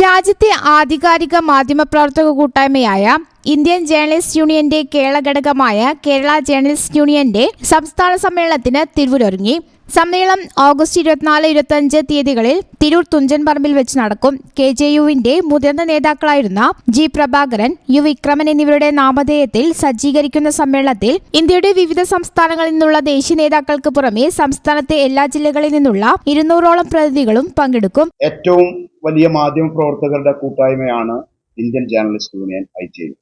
രാജ്യത്തെ ആധികാരിക മാധ്യമപ്രവർത്തക കൂട്ടായ്മയായ ഇന്ത്യൻ ജേർണലിസ്റ്റ് യൂണിയന്റെ കേരള ഘടകമായ കേരള ജേർണലിസ്റ്റ് യൂണിയന്റെ സംസ്ഥാന സമ്മേളനത്തിന് തിരൂരൊരുങ്ങി. സമ്മേളനം ഓഗസ്റ്റ് 24-25 തീയതികളിൽ തിരൂർ തുഞ്ചൻ പറമ്പിൽ വെച്ച് നടക്കും. KJU-വിന്റെ മുതിർന്ന നേതാക്കളായിരുന്ന G. പ്രഭാകരൻ, U. വിക്രമൻ എന്നിവരുടെ നാമധേയത്തിൽ സജ്ജീകരിക്കുന്ന സമ്മേളനത്തിൽ ഇന്ത്യയുടെ വിവിധ സംസ്ഥാനങ്ങളിൽ നിന്നുള്ള ദേശീയ നേതാക്കൾക്ക് പുറമെ സംസ്ഥാനത്തെ എല്ലാ ജില്ലകളിൽ നിന്നുള്ള 200ഓളം പ്രതിനിധികളും പങ്കെടുക്കും. ഏറ്റവും വലിയ മാധ്യമ പ്രവർത്തകരുടെ കൂട്ടായ്മയാണ് ഇന്ത്യൻ ജേർണലിസ്റ്റ് യൂണിയൻ IJU.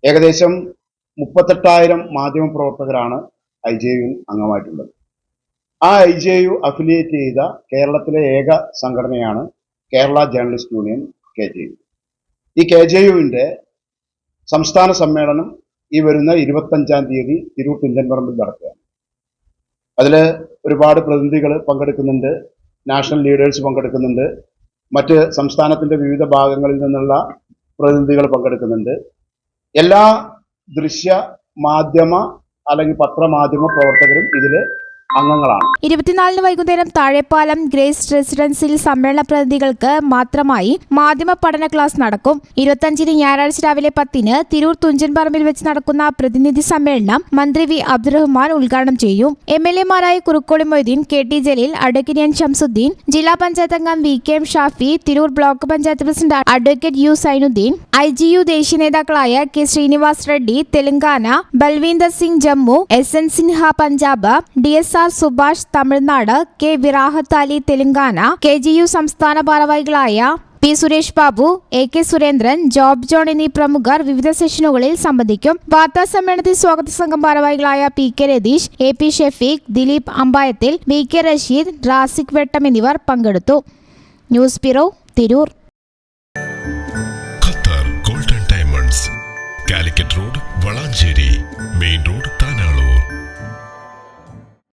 ഏകദേശം 38,000 മാധ്യമ പ്രവർത്തകരാണ് IJU അംഗമായിട്ടുള്ളത്. ആ IJU അഫിലിയേറ്റ് ചെയ്ത കേരളത്തിലെ ഏക സംഘടനയാണ് കേരള ജേർണലിസ്റ്റ് യൂണിയൻ KJU. ഈ KJU-വിന്റെ സംസ്ഥാന സമ്മേളനം ഈ വരുന്ന 25-ാം തീയതി തിരൂർ തുഞ്ചൻ പറമ്പിൽ നടക്കുകയാണ്. അതിൽ ഒരുപാട് പ്രതിനിധികൾ പങ്കെടുക്കുന്നുണ്ട്, നാഷണൽ ലീഡേഴ്സ് പങ്കെടുക്കുന്നുണ്ട്, മറ്റ് സംസ്ഥാനത്തിന്റെ വിവിധ ഭാഗങ്ങളിൽ നിന്നുള്ള പ്രതിനിധികൾ പങ്കെടുക്കുന്നുണ്ട്. എല്ലാ ദൃശ്യ മാധ്യമ അല്ലെങ്കിൽ പത്രമാധ്യമ പ്രവർത്തകരും ഇതിൽ അംഗങ്ങളാണ്. 24 വൈകുന്നേരം താഴെപ്പാലം ഗ്രേസ് റെസിഡൻസിൽ സമ്മേളന പ്രതിനിധികൾക്ക് മാത്രമായി മാധ്യമ പഠന ക്ലാസ് നടക്കും. 25-ന് ഞായറാഴ്ച രാവിലെ 10-ന് തിരൂർ തുഞ്ചൻ പറമ്പിൽ വെച്ച് നടക്കുന്ന പ്രതിനിധി സമ്മേളനം മന്ത്രി V. അബ്ദുറഹ്മാൻ ഉദ്ഘാടനം ചെയ്യും. MLA-മാരായ Kurukkoli Moideen, KT Jaleel, advocate N. Shamsuddeen, ജില്ലാ പഞ്ചായത്ത് അംഗം VKM Shafi, Tirur block panchayat president advocate U. Sainuddeen, IJU ദേശീയ നേതാക്കളായ K. Srinivas Reddy Telangana, Balvinder Singh Jammu, SN Sinha Punjab, DSR Subhash Tamil Nadu, K. Virahath Ali Telangana, KJU സംസ്ഥാന ഭാരവാഹികളായ P. Suresh Babu, AK Surendran, job John എന്നീ പ്രമുഖർ വിവിധ സെഷനുകളിൽ സംബന്ധിക്കും. വാർത്താ സമ്മേളനത്തിൽ സ്വാഗത സംഘം ഭാരവാഹികളായ PK Ratheesh, AP Shefeeq, Dileep അമ്പായത്തിൽ, VK Rasheed, Raziq വെട്ടം എന്നിവർ പങ്കെടുത്തു. News bureau, Tirur. Qatar golden diamonds, Calicut road, Valanchery main road,